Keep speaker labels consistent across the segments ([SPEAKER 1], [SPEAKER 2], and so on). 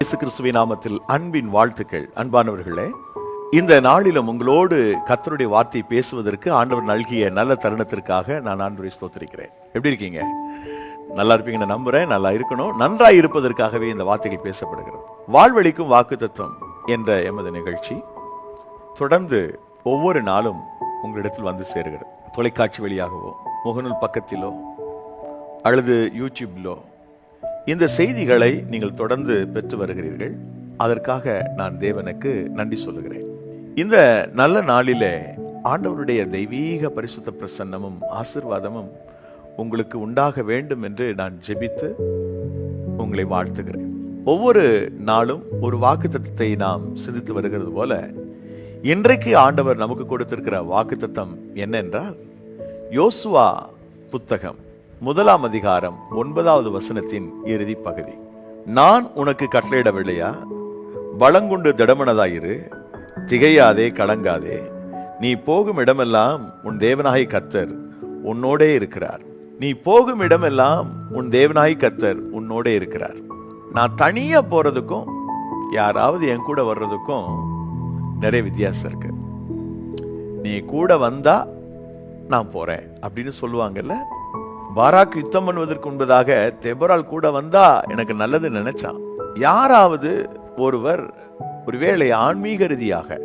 [SPEAKER 1] இயேசு கிறிஸ்துவின் நாமத்தில் அன்பின் வாழ்த்துக்கள். அன்பானவர்களே, இந்த நாளிலும் உங்களோடு கர்த்தருடைய வார்த்தையை பேசுவதற்கு ஆண்டவர் நல்கிய நல்ல தருணத்திற்காக நான் ஆண்டவரை ஸ்தோத்திரிக்கிறேன். எப்படி இருக்கீங்க? நல்லா இருப்பீங்கன்னு நம்புறேன். நல்லா இருக்கணும். நன்றாய் இருப்பதற்காகவே இந்த வார்த்தைகள் பேசப்படுகிறது. வாழ்வளிக்கும் வாக்குத்தத்தம் என்ற எமது நிகழ்ச்சி தொடர்ந்து ஒவ்வொரு நாளும் உங்களிடத்தில் வந்து சேருகிறது. தொலைக்காட்சி வழியாகவோ, முகநூல் பக்கத்திலோ அல்லது யூடியூப்லோ இந்த செய்திகளை நீங்கள் தொடர்ந்து பெற்று வருகிறீர்கள். அதற்காக நான் தேவனுக்கு நன்றி சொல்லுகிறேன். இந்த நல்ல நாளிலே ஆண்டவருடைய தெய்வீக பரிசுத்த பிரசன்னமும் ஆசீர்வாதமும் உங்களுக்கு உண்டாக வேண்டும் என்று நான் ஜெபித்து உங்களை வாழ்த்துகிறேன். ஒவ்வொரு நாளும் ஒரு வாக்குத்தத்தத்தை நாம் சிந்தித்து வருகிறது போல இன்றைக்கு ஆண்டவர் நமக்கு கொடுத்திருக்கிற வாக்குத்தத்தம் என்னென்றால், யோசுவா புத்தகம் 1 அதிகாரம் 9வது வசனத்தின் இறுதி பகுதி. நான் உனக்கு கட்டளையிடவில்லையா? பலங்கொண்டு திடமனதாயிரு, திகையாதே, கலங்காதே. நீ போகும் இடமெல்லாம் உன் தேவனாகிய கர்த்தர் உன்னோடே இருக்கிறார். நீ போகும் இடமெல்லாம் உன் தேவனாகிய கர்த்தர் உன்னோடே இருக்கிறார். நான் தனியா போறதுக்கும் யாராவது என் கூட வர்றதுக்கும் நிறைய வித்தியாசம் இருக்கு. நீ கூட வந்தா நான் போறேன் அப்படின்னு சொல்லுவாங்கல்ல. பாராக் யுத்தம் பண்ணுவதற்கு முன்பதாக தெபொராள் கூட வந்தா எனக்கு நல்லது நினைச்சான். யாராவது ஒருவர் ஒருவேளை ஆன்மீக ரீதியாக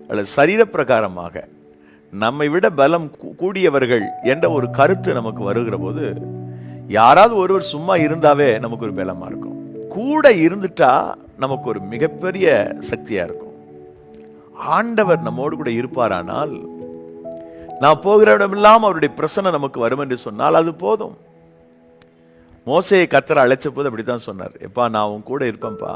[SPEAKER 1] அல்லது சரீர பிரகாரமாக நம்மை விட பலம் கூடியவர்கள் என்ற ஒரு கருத்து நமக்கு வருகிற போது, யாராவது ஒருவர் சும்மா இருந்தாவே நமக்கு ஒரு பலமா இருக்கும். கூட இருந்துட்டா நமக்கு ஒரு மிகப்பெரிய சக்தியா இருக்கும். ஆண்டவர் நம்மோடு கூட இருப்பாரானால், நான் போகிற இடமெல்லாம் அவருடைய பிரசன்னம் நமக்கு வரும் என்று சொன்னால் அது போதும். மோசேயை கர்த்தர் அழைச்ச போது அப்படித்தான் சொன்னார். எப்பா, நான் உன் கூட இருப்பேன்ப்பா,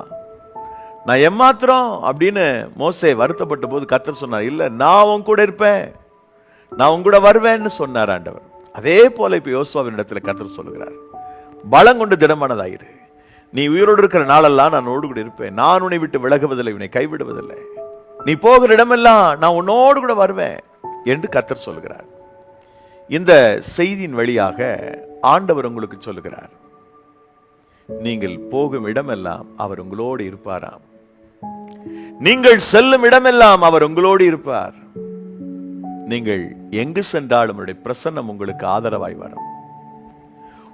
[SPEAKER 1] நான் எம்மாத்திரம் அப்படின்னு மோசே வருத்தப்பட்ட போது கர்த்தர் சொன்னார், இல்ல நான் உன் கூட இருப்பேன், நான் உன் கூட வருவேன்னு சொன்னார் ஆண்டவர். அதே போல இப்ப யோசுவாவின் இடத்துல கர்த்தர் சொல்லுகிறார், பலங்கொண்டு திடமானதாயிரு, நீ உயிரோடு இருக்கிற நாளெல்லாம் நான் உன்னோடு கூட இருப்பேன், நான் உன்னை விட்டு விலகுவதில்லை, உன்னை கைவிடுவதில்லை, நீ போகிற இடமெல்லாம் நான் உன்னோடு கூட வருவேன் என்று கர்த்தர் சொல்கிறார். இந்த செய்தியின் வழியாக ஆண்டவர் உங்களுக்கு சொல்லுகிறார், நீங்கள் போகும் இடமெல்லாம் அவர் உங்களோடு இருப்பாராம். நீங்கள் செல்லும் இடமெல்லாம் அவர் உங்களோடு இருப்பார். நீங்கள் எங்கு சென்றாலும் அவருடைய பிரசன்னம் உங்களுக்கு ஆதரவாய் வரும்.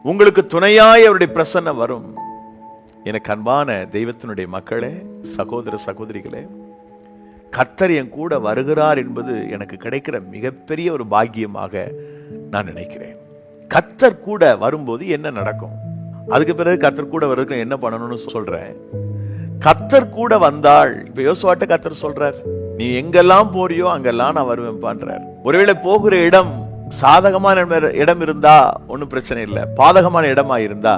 [SPEAKER 1] உங்களுக்கு துணையாய் அவருடைய பிரசன்னம் வரும். எனக்கு அன்பான தெய்வத்தினுடைய மக்களே, சகோதர சகோதரிகளே, கர்த்தர் என் கூட வருகிறார் என்பது எனக்கு கிடைக்கிற மிகப்பெரிய ஒரு பாக்கியமாக நான் நினைக்கிறேன். கர்த்தர் கூட வரும்போது என்ன நடக்கும், அதுக்கு பிறகு கர்த்தர் கூட வர்றதுக்கு என்ன பண்ணணும்னு சொல்றேன். கர்த்தர் கூட வந்தால், இப்ப யோசுவாட்ட கர்த்தர் சொல்றார், நீ எங்கெல்லாம் போறியோ அங்கெல்லாம் நான் வருவேன் பண்றார். ஒருவேளை போகிற இடம் சாதகமான இடம் இருந்தா ஒன்னும் பிரச்சனை இல்லை, பாதகமான இடமா இருந்தா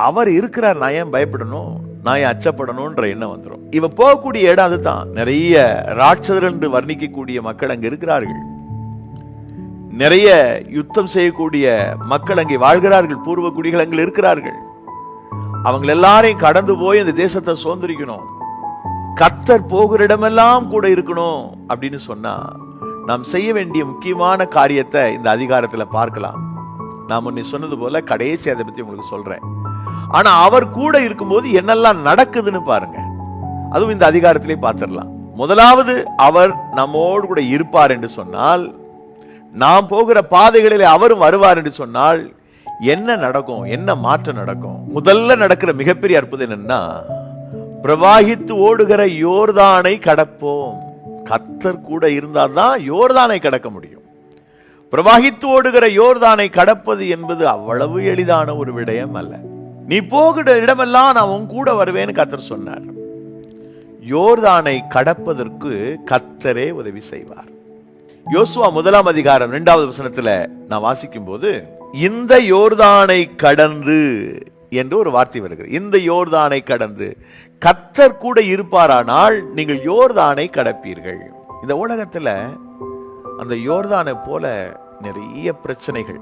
[SPEAKER 1] அவர் இருக்கிறார், நான் ஏன் பயப்படணும், நான் ஏன் அச்சப்படணும்ன்ற எண்ணம் வந்துடும். இவ போகக்கூடிய இடம் அதுதான். நிறைய ராட்சதர் என்று வர்ணிக்கக்கூடிய மக்கள் அங்க இருக்கிறார்கள். நிறைய யுத்தம் செய்யக்கூடிய மக்கள் அங்கே வாழ்கிறார்கள். பூர்வ குடிகள் அங்கே இருக்கிறார்கள். அவங்க எல்லாரையும் கடந்து போய் இந்த தேசத்தை சுதந்திரிக்கணும். கர்த்தர் போகிற இடமெல்லாம் கூட இருக்கணும் அப்படின்னு சொன்னா, நாம் செய்ய வேண்டிய முக்கியமான காரியத்தை இந்த அதிகாரத்துல பார்க்கலாம். நான் முன்னே சொன்னது போல கடைசி அதை பத்தி உங்களுக்கு சொல்றேன். ஆனா அவர் கூட இருக்கும்போது என்னெல்லாம் நடக்குதுன்னு பாருங்க. அதுவும் இந்த அதிகாரத்திலே பார்த்திடலாம். முதலாவது, அவர் நம்மோடு கூட இருப்பார் என்று சொன்னால், நாம் போகிற பாதைகளிலே அவரும் வருவார் என்று சொன்னால் என்ன நடக்கும், என்ன மாற்றம் நடக்கும்? முதல்ல நடக்கிற மிகப்பெரிய அற்புதம் என்னன்னா, பிரவாகித்து ஓடுகிற யோர்தானை கடப்போம். கர்த்தர் கூட இருந்தால்தான் யோர்தானை கடக்க முடியும். பிரவாகித்து ஓடுகிற யோர்தானை கடப்பது என்பது அவ்வளவு எளிதான ஒரு விடயம் அல்ல. நீ போகிற இடமெல்லாம் நான் உன் கூட வருவேன்னு கர்த்தர் சொன்னார். யோர்தானை கடப்பதற்கு கர்த்தரே உதவி செய்வார். யோசுவா 1 அதிகாரம் 2வது வசனத்துல நான் வாசிக்கும் போது, இந்த யோர்தானை கடந்து என்று ஒரு வார்த்தை வருகிறது. இந்த யோர்தானை கடந்து கர்த்தர் கூட இருப்பாரானால் நீங்கள் யோர்தானை கடப்பீர்கள். இந்த உலகத்துல அந்த யோர்தானை போல நிறைய பிரச்சனைகள்,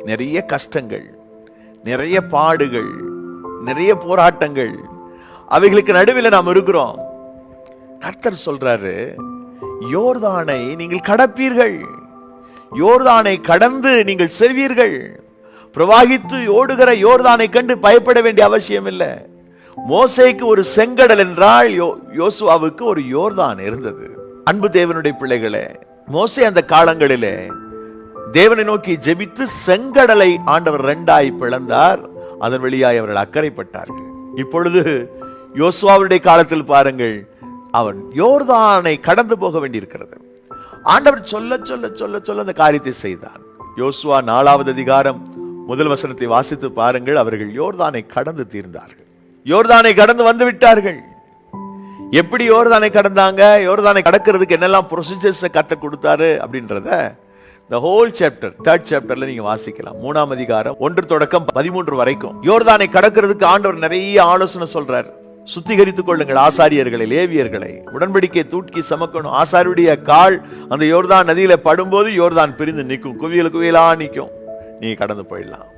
[SPEAKER 1] நிறைய கஷ்டங்கள், நிறைய பாடுகள், நிறைய போராட்டங்கள், அவைகளுக்கு நடுவில் நாம் இருக்கிறோம். கர்த்தர் சொல்றாரு, யோர்தானை நீங்கள் கடப்பீர்கள், யோர்தானை கடந்து நீங்கள் செல்வீர்கள். பிரவாகித்து ஓடுகிற யோர்தானை கண்டு பயப்பட வேண்டிய அவசியம் இல்லை. மோசேக்கு ஒரு செங்கடல் என்றால் யோசுவாவுக்கு ஒரு யோர்தான் இருந்தது. அன்பு தேவனுடைய பிள்ளைகளே, மோசே அந்த காலங்களிலே தேவனை நோக்கி ஜெபித்து செங்கடலை ஆண்டவர் 2ஆய் பிளந்தார். அதன் வழியாய் அவர்கள் அக்கறைப்பட்டார்கள். இப்பொழுது யோசுவாவுடைய காலத்தில் பாருங்கள், அவன் யோர்தானை கடந்து போக வேண்டியிருக்கிறது. ஆண்டவர் சொல்ல சொல்ல சொல்ல சொல்ல அந்த காரியத்தை செய்தான். யோசுவா 4வது அதிகாரம் 1 வசனத்தை வாசித்து பாருங்கள். அவர்கள் யோர்தானை கடந்து தீர்ந்தார்கள். யோர்தானை கடந்து வந்து விட்டார்கள். எப்படி யோர்தானை கடந்தாங்க, யோர்தானை கடக்கிறதுக்கு என்னெல்லாம் ப்ரொசீஜர்ஸ் கர்த்தர் கொடுத்தாரு அப்படின்றத the whole chapter 3rd chapterல நீங்க வாசிக்கலாம். 3ஆம் அதிகாரம் 1 தொடக்கம் 13 வரைக்கும் யோர்தானை கடக்கிறதுக்கு ஆண்டவர் நிறைய ஆலோசனை சொல்றார். சுத்திகரித்துக் கொள்ளுங்கள் ஆசாரியர்களை, லேவியர்களை, உடன்படிக்கை தூக்கி சமக்கணும். ஆசாரியுடைய கால் அந்த யோர்தான் நதியில படும்போது யோர்தான் பிரிந்து நிற்கும், குவியல் குவியலா நிற்கும், நீ கடந்து போயிடலாம்.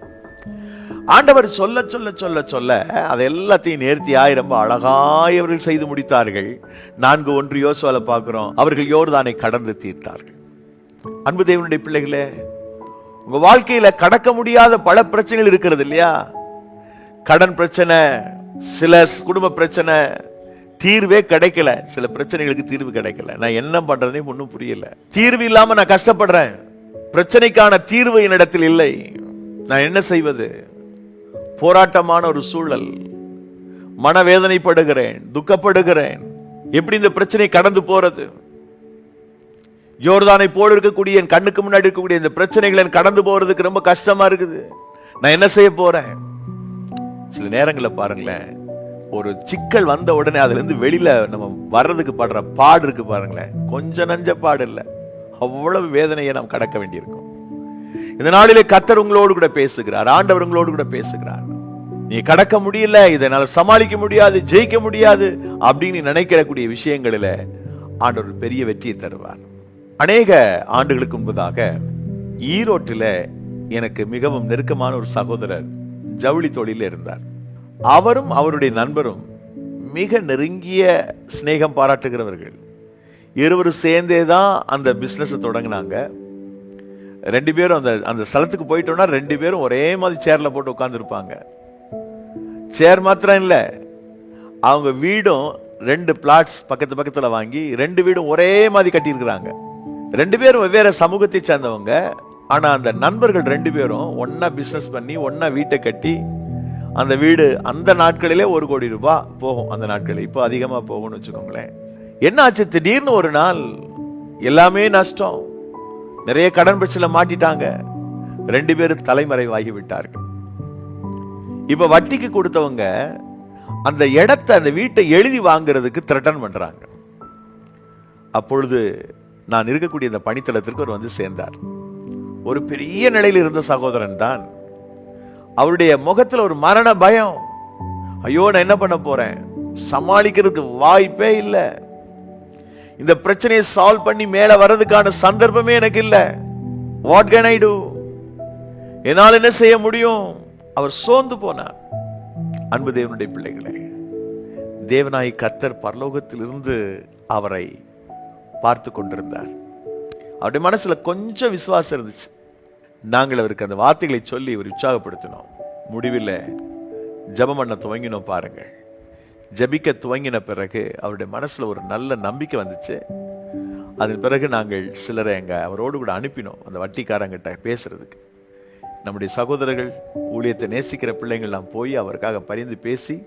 [SPEAKER 1] ஆண்டவர் சொல்ல சொல்ல சொல்ல சொல்ல அதை எல்லாத்தையும் நேர்த்தியாய் ரொம்ப அழகாய் அவர்கள் செய்து முடித்தார்கள். 4:1 யோசுவால பார்க்கிறோம், அவர்கள் யோர்தானை கடந்து தீர்த்தார்கள். அன்பு தேவனுடைய பிள்ளைகளே, உங்க வாழ்க்கையில கடக்க முடியாத பல பிரச்சனைகள் இருக்கிறது இல்லையா? கடன் பிரச்சனை, சில குடும்ப பிரச்சனை, தீர்வே கிடைக்கல. சில பிரச்சனைகளுக்கு தீர்வு கிடைக்கல. நான் என்ன பண்றதுனே ஒன்னும் புரியல. தீர்வு இல்லாம நான் கஷ்டப்படுறேன். பிரச்சனைக்கான தீர்வு என்னிடத்தில் இல்லை. நான் என்ன செய்வது? போராட்டமான ஒரு சூழல், மனவேதனைப்படுகிறேன், துக்கப்படுகிறேன். எப்படி இந்த பிரச்சனை கடந்து போறது? யோர்தானை போல இருக்கக்கூடிய என் கண்ணுக்கு முன்னாடி இருக்கக்கூடிய இந்த பிரச்சனைகளை கடந்து போறதுக்கு ரொம்ப கஷ்டமா இருக்குது. நான் என்ன செய்ய போறேன்? சில நேரங்களில் பாருங்களேன், ஒரு சிக்கல் வந்த உடனே அதுல இருந்து வெளியில நம்ம வர்றதுக்கு படுற பாடு இருக்கு பாருங்களேன், கொஞ்சம் நஞ்ச பாடு இல்லை, அவ்வளவு வேதனையை நாம் கடக்க வேண்டியிருக்கும். இந்த நாளிலே கர்த்தர் உங்களோடு கூட பேசுகிறார். ஆண்டவர் உங்களோடு கூட பேசுகிறார். நீ கடக்க முடியல, இதனால சமாளிக்க முடியாது, ஜெயிக்க முடியாது அப்படின்னு நினைக்கக்கூடிய விஷயங்களில ஆண்டவர் பெரிய வெற்றியை தருவார். அநேக ஆண்டுகளுக்கு முன்பதாக ஈரோட்டில் எனக்கு மிகவும் நெருக்கமான ஒரு சகோதரர் ஜவுளி தொழிலில் இருந்தார். அவரும் அவருடைய நண்பரும் மிக நெருங்கிய சிநேகம் பாராட்டுகிறவர்கள். இருவரும் சேர்ந்தே தான் அந்த பிசினஸ் தொடங்கினாங்க. 2 பேரும் அந்த ஸ்தலத்துக்கு போயிட்டோம்னா 2 பேரும் ஒரே மாதிரி சேர்ல போட்டு உட்கார்ந்துருப்பாங்க. சேர் மாத்திரம் இல்லை, அவங்க வீடும் 2 பிளாட்ஸ் பக்கத்து பக்கத்துல வாங்கி 2 வீடும் ஒரே மாதிரி கட்டியிருக்கிறாங்க. 2 பேரும் வெவ்வேறு சமூகத்தை சேர்ந்தவங்க. ஆனா அந்த நண்பர்கள் 2 பேரும் ஒன்னா பிசினஸ் பண்ணி ஒன்னா வீட்டை கட்டி, அந்த வீடு அந்த நாட்களிலே 1 கோடி ரூபாய் போகும். அந்த நாட்களில் இப்போ அதிகமா போகும்னு வச்சுக்கோங்களேன். என்ன ஆச்சு? திடீர்னு ஒரு நாள் எல்லாமே நஷ்டம், நிறைய கடன் பிரச்சனை மாட்டிட்டாங்க. 2 பேரும் தலைமறைவாகி விட்டார்கள். இப்ப வட்டிக்கு கொடுத்தவங்க அந்த இடத்தை, அந்த வீட்டை எழுதி வாங்குறதுக்கு த்ரெட்டன் பண்றாங்க. அப்பொழுது நான் இருக்கக்கூடிய இந்த பணித்தளத்திற்கு அவர் வந்து சேர்ந்தார். ஒரு பெரிய நிலையில் இருந்த சகோதரன் தான். அவருடைய முகத்தில் ஒரு மரண பயம். ஐயோ, நான் என்ன பண்ண போறேன், சமாளிக்கிறதுக்கு வாய்ப்பே இல்லை, இந்த பிரச்சனையை சால்வ் பண்ணி மேல வர்றதுக்கான சந்தர்ப்பமே எனக்கு இல்லை, வாட் கேன் ஐ டு, என்னால் என்ன செய்ய முடியும்? அவர் சோர்ந்து போனார். அன்பு தேவனுடைய பிள்ளைகளே, தேவனாய் கர்த்தர் பரலோகத்தில் இருந்து அவரை பார்த்து கொண்டிருந்தார். அவருடைய மனசுல கொஞ்சம் விசுவாசம் இருந்துச்சு. நாங்கள் அவருக்கு அந்த வார்த்தைகளை சொல்லி ஒரு உற்சாகப்படுத்தினோம். முடிவில் ஜெபம் பண்ண துவங்கினோம். பாருங்கள், ஜெபிக்க துவங்கின பிறகு அவருடைய மனசுல ஒரு நல்ல நம்பிக்கை வந்துச்சு. அதன் பிறகு நாங்கள் சிலரை அவரோடு கூட அனுப்பினோம் அந்த வட்டிக்காரங்கிட்ட பேசுறதுக்கு. நம்முடைய சகோதரர்கள், ஊழியத்தை நேசிக்கிற பிள்ளைங்கள்லாம் போய் அவருக்காக பரிந்து பேசி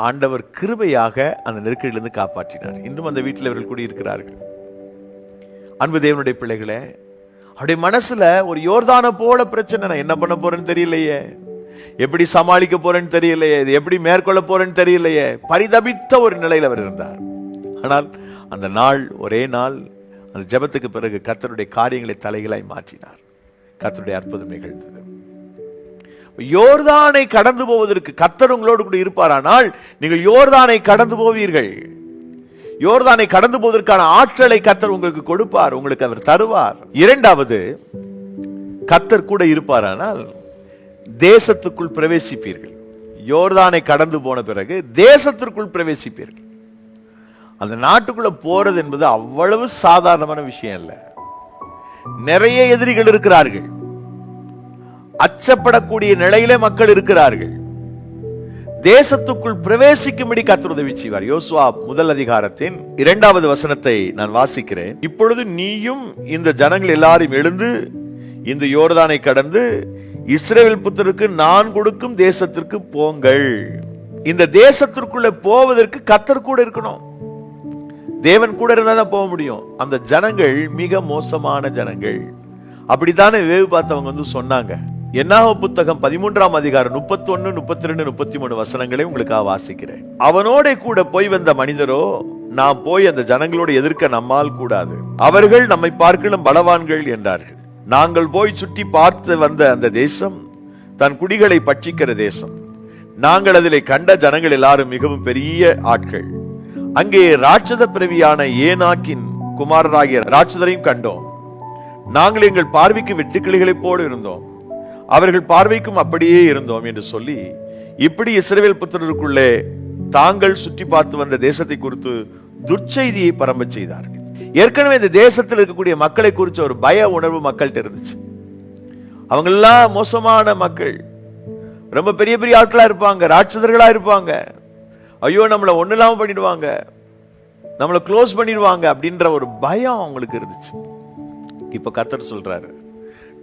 [SPEAKER 1] ஆண்டவர் கிருபையாக அந்த நெருக்கடியிலிருந்து காப்பாற்றினார். இன்னும் அந்த வீட்டில் அவர்கள் கூடியிருக்கிறார்கள். அன்பு தேவனுடைய பிள்ளைகளே, அவருடைய மனசுல ஒரு யோர்தானை போல பிரச்சனை. நான் என்ன பண்ண போறேன்னு தெரியலையே, எப்படி சமாளிக்க போறேன்னு தெரியலையே, இது எப்படி மேற்கொள்ள போறேன்னு தெரியலையே, பரிதபித்த ஒரு நிலையில் அவர் இருந்தார். ஆனால் அந்த நாள், ஒரே நாள், அந்த ஜெபத்துக்கு பிறகு கர்த்தருடைய காரியங்களை தலைகளாய் மாற்றினார். கர்த்தருடைய அற்புதம் நிகழ்ந்தது. யோர்தானை கடந்து போவதற்கு கர்த்தர் உங்களோடு கூட இருப்பாரானால் நீங்கள் யோர்தானை கடந்து போவீர்கள். யோர்தானை கடந்து போவதற்கான ஆற்றலை கர்த்தர் உங்களுக்கு கொடுப்பார், உங்களுக்கு அவர் தருவார். இரண்டாவது, கர்த்தர் கூட இருப்பாரானால் தேசத்துக்குள் பிரவேசிப்பீர்கள். யோர்தானை கடந்து போன பிறகு தேசத்திற்குள் பிரவேசிப்பீர்கள். அந்த நாட்டுக்குள்ள போறது என்பது அவ்வளவு சாதாரணமான விஷயம் இல்ல. நிறைய எதிரிகள் இருக்கிறார்கள். அச்சப்படக்கூடிய நிலையிலே மக்கள் இருக்கிறார்கள். தேசத்துக்குள் பிரவேசிக்கும்படி கர்த்தர் உதவி செய்வார். யோசுவா முதல் அதிகாரத்தின் 2வது வசனத்தை நான் வாசிக்கிறேன். இப்பொழுது நீயும் இந்த ஜனங்கள் எல்லாரும் எழுந்து இந்த யோர்தானை கடந்து இஸ்ரவேல் புத்திரருக்கு நான் கொடுக்கும் தேசத்திற்கு போங்கள். இந்த தேசத்திற்குள்ள போவதற்கு கர்த்தர் கூட இருக்கணும். தேவன் கூட இருந்தா தான் போக முடியும். அந்த ஜனங்கள் மிக மோசமான ஜனங்கள். அப்படித்தானே வேவு பார்த்தவங்க சொன்னாங்க. என்னாகும் புத்தகம் 13ஆம் அதிகாரம் 31, 32, 33 வசனங்களை உங்களுக்காக வாசிக்கிறேன். அவனோட கூட போய் வந்த மனிதரோ, நாம் போய் அந்த ஜனங்களோடு எதிர்க்க நம்மால் கூடாது, அவர்கள் நம்மை பார்க்கலும் பலவான்கள் என்றார்கள். நாங்கள் போய் சுற்றி பார்த்து வந்த அந்த தேசம் தன் குடிகளை பட்சிக்கிற தேசம். நாங்கள் அதிலே கண்ட ஜனங்கள் எல்லாரும் மிகவும் பெரிய ஆட்கள். அங்கே ராட்சத பிறவியான ஏனாக்கின் குமாரராகிய ராட்சதரையும் கண்டோம். நாங்கள் எங்கள் பார்வைக்கு வெட்டுக்கிளிகளைப் போல இருந்தோம், அவர்கள் பார்வைக்கும் அப்படியே இருந்தோம் என்று சொல்லி இப்படி இஸ்ரவேல் புத்திரருக்குள்ளே தாங்கள் சுற்றி பார்த்து வந்த தேசத்தை குறித்து துர்ச்செய்தியை பரம்ப செய்தார்கள். ஏற்கனவே இந்த தேசத்தில் இருக்கக்கூடிய மக்களை குறித்த ஒரு பய உணர்வு மக்கள்கிட்ட இருந்துச்சு. அவங்க எல்லாம் மோசமான மக்கள், ரொம்ப பெரிய பெரிய ஆட்களா இருப்பாங்க, ராட்சதர்களா இருப்பாங்க, ஐயோ நம்மளை ஒண்ணு இல்லாம பண்ணிடுவாங்க, நம்மளை க்ளோஸ் பண்ணிடுவாங்க அப்படின்ற ஒரு பயம் அவங்களுக்கு இருந்துச்சு. இப்ப கர்த்தர் சொல்றாரு,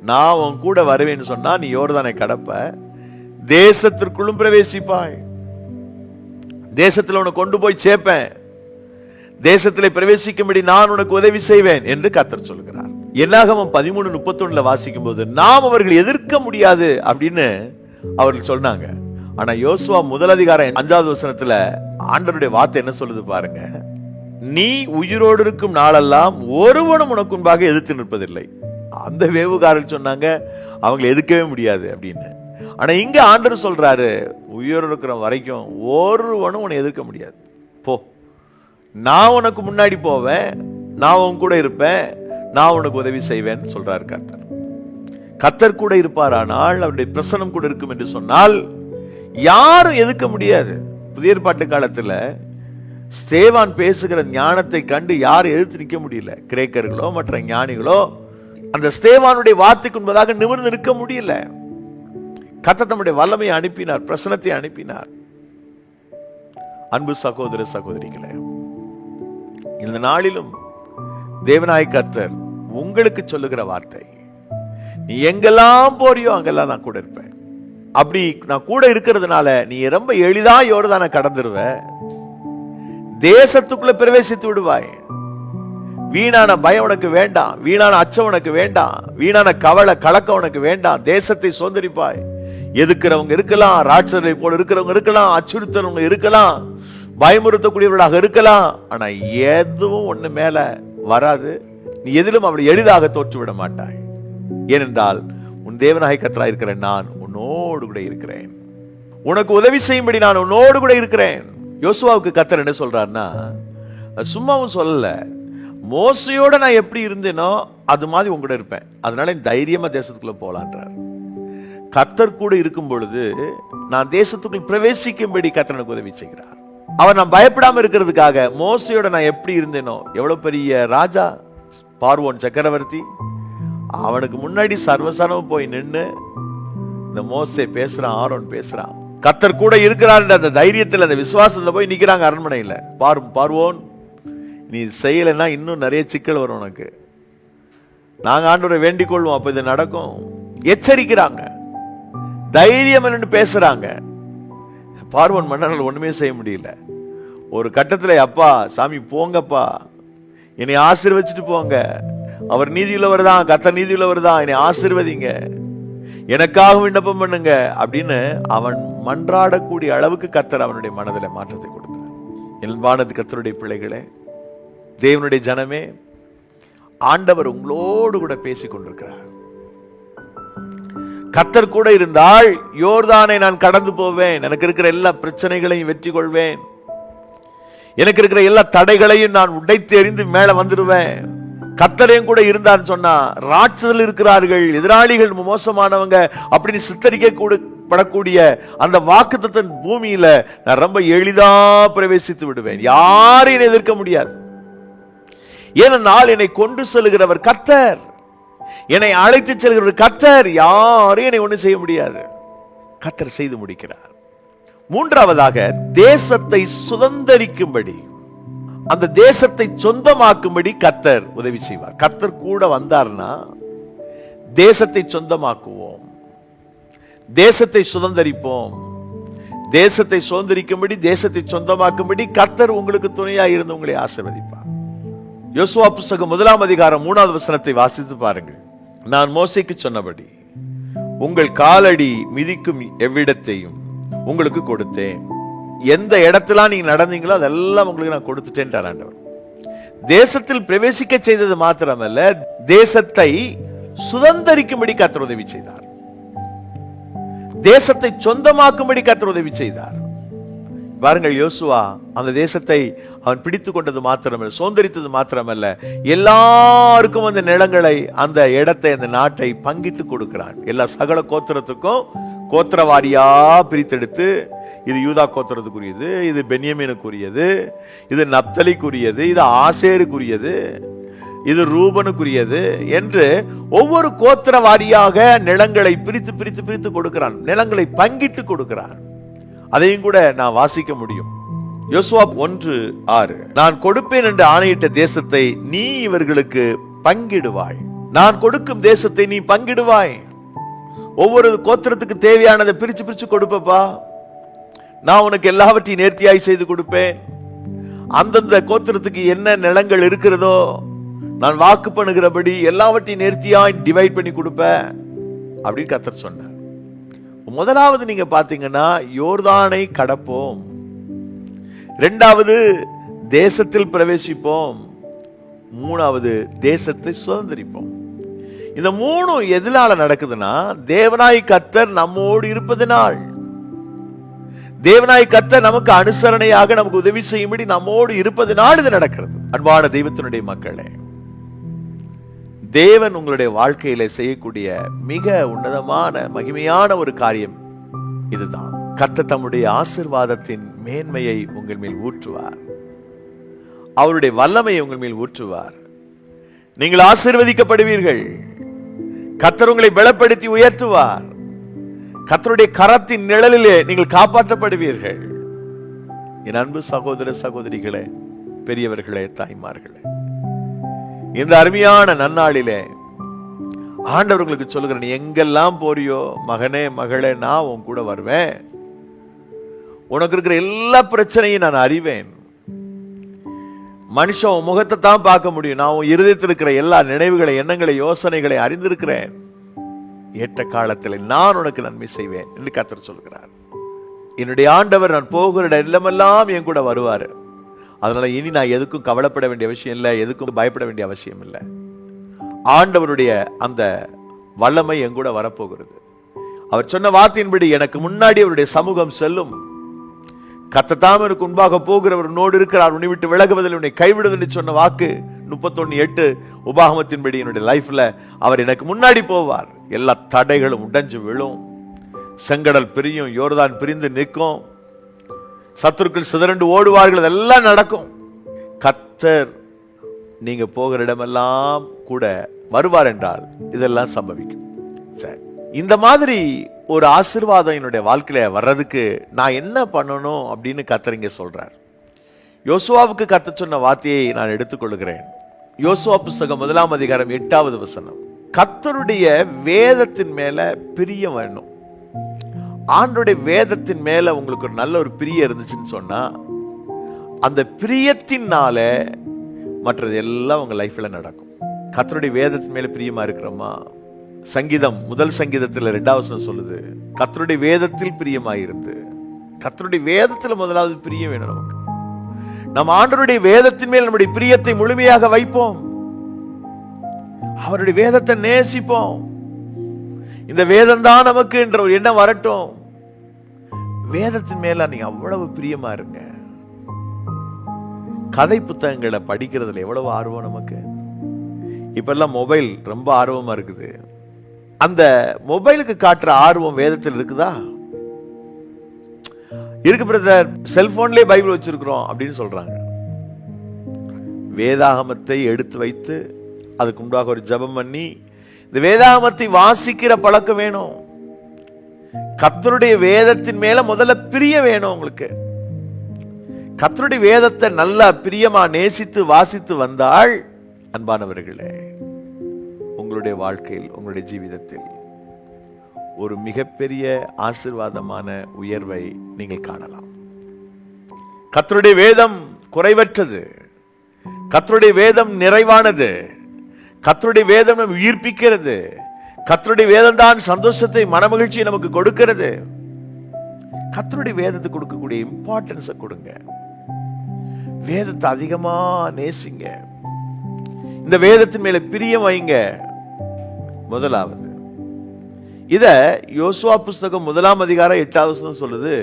[SPEAKER 1] நான் உன் கூட வருவேன்னு சொன்னா நீ யோர்தானை கடப்ப, தேசத்திற்குள்ளும் பிரவேசிப்பாய், தேசத்தில் உனக்கு கொண்டு போய் சேர்ப்பேன், தேசத்திலே பிரவேசிக்கும்படி நான் உனக்கு உதவி செய்வேன் என்று கர்த்தர் சொல்கிறார். என்னாகமம் 13:31 வாசிக்கும் போது நாம் அவர்கள் எதிர்க்க முடியாது அப்படின்னு அவர்கள் சொன்னாங்க. ஆனா யோசுவா முதல் அதிகாரம் 5வது வசனத்துல ஆண்டவருடைய வார்த்தை என்ன சொல்லுது பாருங்க, நீ உயிரோடு இருக்கும் நாளெல்லாம் ஒருவனும் உனக்கு முன்பாக எதிர்த்து நிற்பதில்லை. அந்த வேவுகாரர்கள் சொன்னாங்க அவங்களை எதிர்க்கவே முடியாது அப்படின்னு. ஆனா இங்க ஆண்டவர் சொல்றாரு, உயிரோடு இருக்கிற வரைக்கும் ஒருவனும் உன்னை எதிர்க்க முடியாது, போ, நான் உனக்கு முன்னாடி போவேன், நான் உன் கூட இருப்பேன், நான் உனக்கு உதவி செய்வேன் சொல்றாரு கர்த்தர். கர்த்தர் கூட இருப்பாரானால் அவருடைய பிரசன்னம் கூட இருக்கும் என்று சொன்னால் யாரும் எதிர்க்க முடியாது. புதிய ஏற்பாட்டு காலத்துல ஸ்தேவான் பேசுகிற ஞானத்தை கண்டு யாரும் எதிர்த்து நிற்க முடியல. கிரேக்கர்களோ மற்ற ஞானிகளோ அந்த ஸ்தேவானுடைய வார்த்தைக்கு முன்பதாக நிமிர்ந்து நிற்க முடியல. கர்த்தர் தம்முடைய வல்லமையை அனுப்பினார், பிரசனத்தை அனுப்பினார். அன்பு சகோதர சகோதரிகளே, இந்த நாளிலும் தேவனாய கர்த்தர் உங்களுக்கு சொல்லுகிற வார்த்தை, நீ எங்கெல்லாம் போறியோ அங்கெல்லாம் நான் கூட இருப்பேன். அப்படி நான் கூட இருக்கிறதுனால நீ ரொம்ப எளிதா யோர்தானை கடந்துருவ, தேசத்துக்குள்ள பிரவேசித்து விடுவாய். வீணான பயம் உனக்கு வேண்டாம், வீணான அச்சம் உனக்கு வேண்டாம், வீணான கவலை கலக்கம் உனக்கு வேண்டாம். தேசத்தை சுதந்திரிப்பாய். எதுக்கிறவங்க இருக்கலாம், ராட்சதை போல இருக்கிறவங்க இருக்கலாம், அச்சுறுத்தவங்க இருக்கலாம், பயமுறுத்தக்கூடியவர்களாக இருக்கலாம், ஆனா எதுவும் ஒண்ணு மேல வராது. நீ எதிலும் அவளை எளிதாக தோற்றுவிட மாட்டாய். ஏனென்றால் உன் தேவனாய கர்த்தராய் இருக்கிற நான் உன்னோடு கூட இருக்கிறேன், உனக்கு உதவி செய்யும்படி நான் உன்னோடு கூட இருக்கிறேன். யோசுவாவுக்கு கர்த்தர் என்ன சொல்றாருன்னா, சும்மாவும் சொல்லல, மோசையோட நான் எப்படி இருந்தேனோ அது மாதிரி உங்க கூட இருப்பேன், அதனால தைரியமா தேசத்துக்குள்ள போலான்றார். கர்த்தர் கூட இருக்கும் பொழுது நான் தேசத்துக்குள் பிரவேசிக்கும்படி கர்த்தர் எனக்கு உதவி செய்கிறார். அவர் நான் பயப்படாம இருக்கிறதுக்காக மோசையோட நான் எப்படி இருந்தேனோ, எவ்வளவு பெரிய ராஜா பார்வோன் சக்கரவர்த்தி, அவனுக்கு முன்னாடி சர்வசனம் போய் நின்று இந்த மோசே பேசுறான், ஆரோன் பேசுறான், கர்த்தர் கூட இருக்கிறார் அந்த தைரியத்தில் அந்த விசுவாசத்துல போய் நிக்கிறாங்க அரண்மனையில. பார்வோன் நீ செய்யலைன்னா இன்னும் நிறைய சிக்கல் வரும் உனக்கு, நாங்க ஆண்டவரை வேண்டிக் கொள்வோம், அப்ப இது நடக்கும் எச்சரிக்கிறாங்க, தைரியம் என்று பேசுறாங்க. பார்வோன் மன்னர்கள் ஒண்ணுமே செய்ய முடியல. ஒரு கட்டத்துல, அப்பா சாமி போங்கப்பா, என்னை ஆசீர்வதிச்சுட்டு போங்க, அவர் நீதியுள்ளவர் தான், கர்த்தர் நீதியுள்ளவர் தான், என்னை ஆசீர்வதிங்க, எனக்காக விண்ணப்பம் பண்ணுங்க அப்படின்னு அவன் மன்றாடக்கூடிய அளவுக்கு கர்த்தர் அவனுடைய மனதில் மாற்றத்தை கொடுத்தார். அன்பானது கர்த்தருடைய பிள்ளைகளே, தேவனுடைய ஜனமே, ஆண்டவர் உங்களோடு கூட பேசிக் கொண்டிருக்கிறார். கர்த்தர் கூட இருந்தால் யோர்தானை நான் கடந்து போவேன், எனக்கு இருக்கிற எல்லா பிரச்சனைகளையும் வெற்றி கொள்வேன், எனக்கு இருக்கிற எல்லா தடைகளையும் நான் உடைத்து எறிந்து மேல வந்துடுவேன். கர்த்தரையும் கூட இருந்தான்னு சொன்னா, ராட்சதர்கள் இருக்கிறார்கள், எதிராளிகள் மோசமானவங்க அப்படின்னு சித்தரிக்க படக்கூடிய அந்த வாக்குத்தத்தன் பூமியில நான் ரொம்ப எளிதா பிரவேசித்து விடுவேன், யாரையும் எதிர்க்க முடியாது. ஏனென்றால் என்னை கொண்டு செல்கிறவர் கர்த்தர், என்னை அழைத்து செல்கிறவர் கர்த்தர், யாரையும் என்னை ஒண்ணு செய்ய முடியாது. கர்த்தர் செய்து முடிக்கிறார். மூன்றாவதாக தேசத்தை சுதந்தரிக்கும்படி, அந்த தேசத்தை சொந்தமாக்கும்படி கர்த்தர் உதவி செய்வார். கர்த்தர் கூட வந்தார்னா தேசத்தை சொந்தமாக்குவோம், தேசத்தை சுதந்தரிப்போம். தேசத்தை சுதந்தரிக்கும்படி, தேசத்தை சொந்தமாக்கும்படி கர்த்தர் உங்களுக்கு துணையாக இருந்து உங்களை ஆசீர்வதிப்பார். யோசுவா புஸ்தகம் 1 அதிகாரம் 3வது வசனத்தை வாசித்து பாருங்கள். நான் மோசேக்கு சொன்னபடி உங்கள் காலடி மிதிக்கும் எவ்விடத்தையும் உங்களுக்கு கொடுத்தேன். எந்த இடத்துல நீங்க நடந்தீங்களோ அதெல்லாம் உங்களுக்கு நான் கொடுத்துட்டேன் ஆண்டவர். தேசத்தில் பிரவேசிக்க செய்தது மாத்திரமல்ல, தேசத்தை சுதந்தரிக்கும்படி கர்த்தர் உதவி செய்தார். தேசத்தை சொந்தமாக்கும்படி கர்த்தர் உதவி செய்தார். பாருங்கள், யோசுவா அந்த தேசத்தை அவன் பிடித்துக் கொண்டது மாத்திரமல்ல, சுதந்தரித்தது மாத்திரமல்ல, எல்லாருக்கும் அந்த நிலங்களை, அந்த இடத்தை, அந்த நாட்டை பங்கிட்டு கொடுக்கிறான். எல்லா சகல கோத்திரத்துக்கும் கோத்திரவாரியா பிரித்தெடுத்து, இது யூதா கோத்திரத்துக்குரியது, இது பென்யமீனுக்குரியது, இது நப்தலிக்குரியது, இது ஆசேருக்குரியது, இது ரூபனுக்குரியது என்று ஒவ்வொரு கோத்திரவாரியாக நிலங்களை பிரித்து பிரித்து பிரித்து கொடுக்கிறான். நிலங்களை பங்கிட்டு கொடுக்கிறான். அதையும் கூட நான் வாசிக்க முடியும். யோசுவா 1:6, நான் கொடுப்பேன் என்று ஆணையிட்ட தேசத்தை நீ இவர்களுக்கு பங்கிடுவாய். நான் கொடுக்கும் தேசத்தை நீ பங்கிடுவாய். ஒவ்வொரு கோத்திரத்துக்கு தேவையானதை பிரிச்சு பிரிச்சு கொடுப்பப்பா. நான் உனக்கு எல்லாவற்றையும் நேர்த்தியாய் செய்து கொடுப்பேன். அந்தந்த கோத்திரத்துக்கு என்ன நிலங்கள் இருக்கிறதோ நான் வாக்கு பண்ணுகிறபடி எல்லாவற்றையும் நேர்த்தியாய் டிவைட் பண்ணி கொடுப்பேன் அப்படின்னு கர்த்தர் சொன்னார். முதலாவது நீங்க பாத்தீங்கன்னா யோர்தானை கடப்போம், இரண்டாவது தேசத்தில் பிரவேசிப்போம், மூணாவது தேசத்தை சுதந்திரிப்போம். இந்த மூணும் எதனால நடக்குதுன்னா, தேவனாய் கர்த்தர் நம்மோடு இருப்பதனால். தேவனாய் கர்த்தர் நமக்கு அனுசரணையாக நமக்கு உதவி செய்யும்படி நம்மோடு இருப்பதனால் இது நடக்கிறது. அன்பான தெய்வத்தினுடைய மக்களே, தேவன் உங்களுடைய வாழ்க்கையில செய்யக்கூடிய மிக உன்னதமான மகிமையான ஒரு காரியம் இதுதான். கர்த்தர் தம்முடைய ஆசீர்வாதத்தின் மேன்மையை உங்கள் மேல் ஊற்றுவார். அவருடைய வல்லமையை உங்கள் மேல் ஊற்றுவார். நீங்கள் ஆசீர்வதிக்கப்படுவீர்கள். கர்த்தர் உங்களை பலப்படுத்தி உயர்த்துவார். கர்த்தருடைய கரத்தின் நிழலிலே நீங்கள் காப்பாற்றப்படுவீர்கள். என் அன்பு சகோதர சகோதரிகளே, பெரியவர்களே, தாய்மார்களே, இந்த அருமையான நன்னாளிலே ஆண்டவர் உங்களுக்கு சொல்லுகிறேன், நீ எங்கெல்லாம் போறியோ மகனே மகளே, நான் உன் கூட வருவேன். உனக்கு இருக்கிற எல்லா பிரச்சனையும் நான் அறிவேன். மனுஷன் உன் முகத்தை தான் பார்க்க முடியும். நான் உன் இருதயத்தில் இருக்கிற எல்லா நினைவுகளை, எண்ணங்களை, யோசனைகளை அறிந்திருக்கிறேன். ஏற்ற காலத்தில் நான் உனக்கு நன்மை செய்வேன் என்று கர்த்தர் சொல்கிறார். என்னுடைய ஆண்டவர் நான் போகிற இடமெல்லாம் என் கூட வருவார். அதனால இனி நான் எதுக்கும் கவலைப்பட வேண்டிய அவசியம் இல்லை, எதுக்கும் பயப்பட வேண்டிய அவசியம் இல்லை. ஆண்டவருடைய அந்த வல்லமை என் கூட வரப்போகிறது. அவர் சொன்ன வார்த்தையின்படி எனக்கு முன்னாடி அவருடைய சமூகம் செல்லும். கர்த்தர் எனக்கு முன்பாக போகிறவர் உன்னோடு இருக்கிறார், உன்னை விட்டு விலகுவதில் உன்னை கைவிடுவதில் சொன்ன வாக்கு 31:8 உபாகமத்தின்படி என்னுடைய லைஃப்ல அவர் எனக்கு முன்னாடி போவார். எல்லா தடைகளும் உடைஞ்சு விழும். செங்கடல் பிரியும், யோர்தான் பிரிந்து நிற்கும், சத்துருக்கள் சிதறண்டு ஓடுவார்கள். அதெல்லாம் நடக்கும். கர்த்தர் நீங்க போகிற இடமெல்லாம் கூட வருவார் என்றால் இதெல்லாம் சம்பவிக்கும். சரி, இந்த மாதிரி ஒரு ஆசீர்வாதம் என்னுடைய வாழ்க்கையில வர்றதுக்கு நான் என்ன பண்ணணும் அப்படின்னு கர்த்தர் இங்க சொல்றார். யோசுவாவுக்கு கர்த்தர் சொன்ன வார்த்தையை நான் எடுத்துக்கொள்கிறேன். யோசுவா புஸ்தகம் 1 அதிகாரம் 8வது வசனம். கர்த்தருடைய வேதத்தின் மேல பிரியம் வேணும். ஆண்டோடைய வேதத்தின் மேல உங்களுக்கு ஒரு நல்ல ஒரு பிரியம் இருந்துச்சுன்னு சொன்னா, அந்த பிரியத்தினால மற்றது எல்லாம் உங்க லைஃப்ல நடக்கும். கர்த்தருடைய வேதத்தின் மேல பிரியமா இருக்கிறோமா? சங்கீதம் 1 சங்கீதத்தில் 2வது வசனம் சொல்லுது, கர்த்தருடைய வேதத்தில் பிரியமாயிருந்து. கர்த்தருடைய வேதத்துல முதலாவது பிரியம் வேணும் நமக்கு. நம்ம ஆண்டவருடைய வேதத்தின் மேல் நம்முடைய பிரியத்தை முழுமையாக வைப்போம். அவருடைய வேதத்தை நேசிப்போம். இந்த வேதம் தான் நமக்கு என்ற ஒரு எண்ணம் வரட்டும். வேதத்தின் மேல நீங்க அவ்வளவு பிரியமா இருங்க. கதை புத்தகங்களை படிக்கிறதுல எவ்வளவு ஆர்வம் நமக்கு. இப்ப எல்லாம் மொபைல் ரொம்ப ஆர்வமா இருக்குது. அந்த மொபைலுக்கு காட்டுற ஆர்வம் வேதத்தில் இருக்குதா? இருக்கு பிரதர், செல்போன்லயே பைபிள் வச்சிருக்கிறோம் அப்படின்னு சொல்றாங்க. வேதாகமத்தை எடுத்து வைத்து அதுக்கு முன்பாக ஒரு ஜெபம் பண்ணி இந்த வேதாகமத்தை வாசிக்கிற பழக்கம் வேணும். கர்த்தருடைய வேதத்தின் மேல முதல்ல பிரிய வேணும் உங்களுக்கு. கர்த்தருடைய வேதத்தை நல்லா பிரியமா நேசித்து வாசித்து வந்தால், அன்பானவர்களே, உங்களுடைய வாழ்க்கையில், உங்களுடைய ஜீவிதத்தில் ஒரு மிகப்பெரிய ஆசீர்வாதமான உயர்வை நீங்கள் காணலாம். கர்த்தருடைய வேதம் குறைவற்றது, கர்த்தருடைய வேதம் நிறைவானது, கர்த்தருடைய வேதம் நம்ம உயிர்ப்பிக்கிறது, கர்த்தருடைய வேதம் தான் சந்தோஷத்தை மனமகிழ்ச்சியை நமக்கு கொடுக்கிறது. கர்த்தருடைய வேதத்துக்கு கொடுக்கக்கூடிய இம்பார்ட்டன்ஸை கொடுங்க. வேதத்தை அதிகமா நேசிங்க. இந்த வேதத்தின் மேல பிரியம் வைங்க. முதலாவது இத யோசுவா புஸ்தகம் 1ஆம் அதிகாரம் 8வது வசனம் சொல்லுது.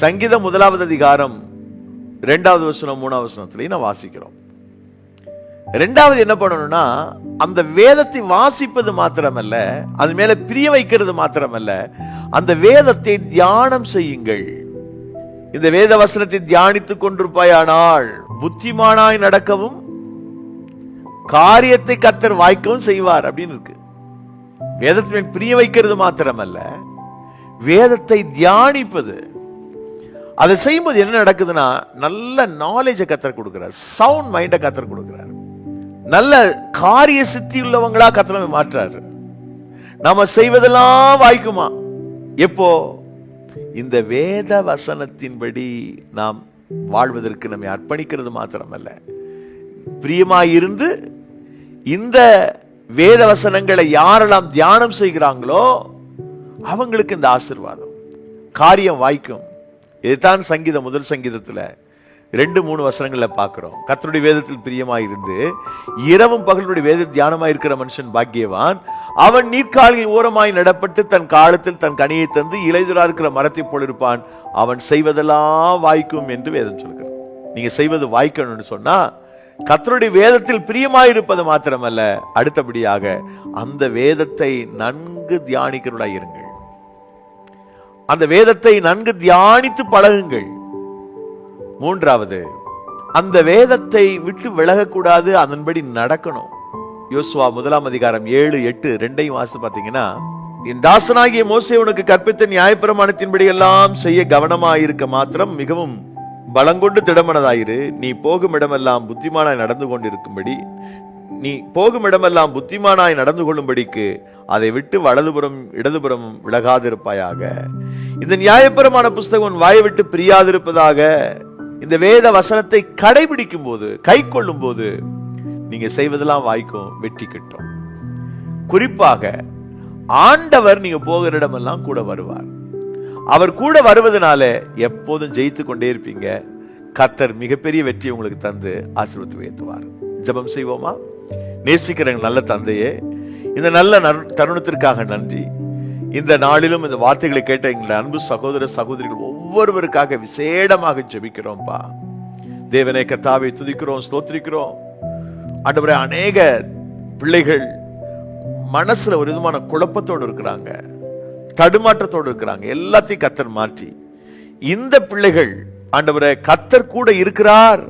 [SPEAKER 1] சங்கீதம் 1வது அதிகாரம் 2வது வசனம் 3வது வசனத்திலையும் நான் வாசிக்கிறோம். ரெண்டாவது என்ன பண்ணணும்னா, அந்த வேதத்தை வாசிப்பது மாத்திரமல்ல, அது மேல பிரிய வைக்கிறது மாத்திரமல்ல, அந்த வேதத்தை தியானம் செய்யுங்கள். இந்த வேத வசனத்தை தியானித்துக் கொண்டிருப்பாயானால் புத்திமானாய் நடக்கவும் காரியத்தை கர்த்தர் வாய்க்கவும் செய்வார் அப்படின்னு இருக்கு. வேதத்தின் மேல் பிரிய வைக்கிறது மாத்திரமல்ல, வேதத்தை தியானிப்பது. அதை செய்யும்போது என்ன நடக்குதுன்னா, நல்ல நாலேஜை கர்த்தர் கொடுக்கிறார், சவுண்ட் மைண்டை கர்த்தர் கொடுக்கிறார், நல்ல காரிய சித்தி உள்ளவங்களா கர்த்தர் மாற்றாரு. நாம செய்வதெல்லாம் வாய்க்குமா? எப்போ? இந்த வேத வசனத்தின்படி நாம் வாழ்வதற்கு நம்மை அர்ப்பணிக்கிறது மாத்திரமல்ல, பிரியமாயிருந்து இந்த வேத வசனங்களை யாரெல்லாம் தியானம் செய்கிறாங்களோ அவங்களுக்கு இந்த ஆசீர்வாதம், காரியம் வாய்க்கும். இதுதான் சங்கீதம், முதல் சங்கீதத்துல 2-3 வசனங்கள்ல பார்க்கிறோம். கர்த்தருடைய வேதத்தில் பிரியமாயிருந்து இரவும் பகலுடைய வேத தியானமாயிருக்கிற மனுஷன் பாக்கியவான். அவன் நீர்க்காலில் ஓரமாய் நடப்பட்டு தன் காலத்தில் தன் கனியை தந்து இலைதுரா இருக்கிற மரத்தை போல் இருப்பான். அவன் செய்வதெல்லாம் வாய்க்கும் என்று வேதம் சொல்கிறது. நீங்க செய்வது வாய்க்கணும்னு சொன்னா, கர்த்தருடைய வேதத்தில் பிரியமாயிருப்பது மாத்திரமல்ல, அடுத்தபடியாக அந்த வேதத்தை நன்கு தியானிக்கிறவர்களாய் இருங்கள். அந்த வேதத்தை நன்கு தியானித்து பழகுங்கள். மூன்றாவது, அந்த வேதத்தை விட்டு விலகக்கூடாது, அதன்படி நடக்கணும். யோசுவா 1ஆம் அதிகாரம் 7, 8 ரெண்டையும் வாசித்து பார்த்தீங்கன்னா, என் தாசனாகிய மோசே உனக்கு கற்பித்த நியாயப்பிரமாணத்தின்படி எல்லாம் செய்ய கவனமாயிருக்க மாத்திரம் மிகவும் பலங்கொண்டு திடமனதாயிரு. நீ போகும் இடமெல்லாம் புத்திமானாய் நடந்து கொள்ளும்படிக்கு அதை விட்டு வலதுபுறம் இடதுபுறம் விலகாதிருப்பாயாக. இந்த நியாயப்பிரமாண புஸ்தகம் வாயை விட்டு பிரியாதிருப்பதாக. இந்த வேத வசனத்தை கடைபிடிக்கும் போது, கை கொள்ளும் போது நீங்க செய்வதெல்லாம் வாய்க்கும், வெற்றி கிட்டும். குறிப்பாக ஆண்டவர் நீங்க போகிற இடமெல்லாம் கூட வருவார். அவர் கூட வருவதனால எப்போதும் ஜெயித்து கொண்டே இருப்பீங்க. கர்த்தர் மிகப்பெரிய வெற்றி உங்களுக்கு தந்து ஆசீர்வதித்து உயர்த்துவார். ஜெபம் செய்வோமா? நேசிக்கிற நல்ல தந்தையே, இந்த நல்ல தருணத்திற்காக நன்றி. இந்த நாளிலும் இந்த வார்த்தைகளை கேட்ட எங்கள் அன்பு சகோதர சகோதரிகள் ஒவ்வொருவருக்காக விசேடமாக ஜெபிக்கிறோம்பா. தேவனை கர்த்தாவை துதிக்கிறோம், ஸ்தோத்திரிக்கிறோம். ஆண்டவரே, அநேக பிள்ளைகள் மனசுல ஒரு விதமான குழப்பத்தோடு இருக்கிறாங்க, தடுமாற்றத்தோடு இருக்கிறாங்க. எல்லாத்தையும் கர்த்தர் மாற்றி, இந்த பிள்ளைகள் ஆண்டவரே கர்த்தர் கூட இருக்கிறார்,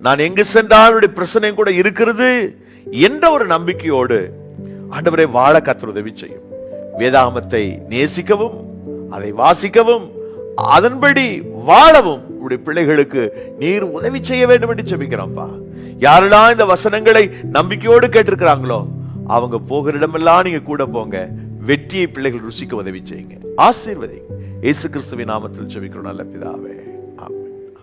[SPEAKER 1] நான் எங்கு சென்றாலும் பிரச்சனை கூட இருக்கிறது என்ற ஒரு நம்பிக்கையோடு ஆண்டவரே வாழ கர்த்தர் உதவி செய்யும். வேதாகமத்தை நேசிக்கவும், அதை வாசிக்கவும், அதன்படி வாழவும் உடைய பிள்ளைகளுக்கு நீர் உதவி செய்ய வேண்டும் என்று ஜெபிக்கிறோம்ப்பா. யாரெல்லாம் இந்த வசனங்களை நம்பிக்கையோடு கேட்டிருக்கிறாங்களோ அவங்க போகிற இடமெல்லாம் நீங்க கூட போங்க. வெற்றியை பிள்ளைகள் ருசிக்க உதவி செய்யுங்க. ஆசீர்வதிங்க. இயேசு கிறிஸ்துவின் நாமத்தில் ஜெபிக்கிறோம் நல்ல பிதாவே.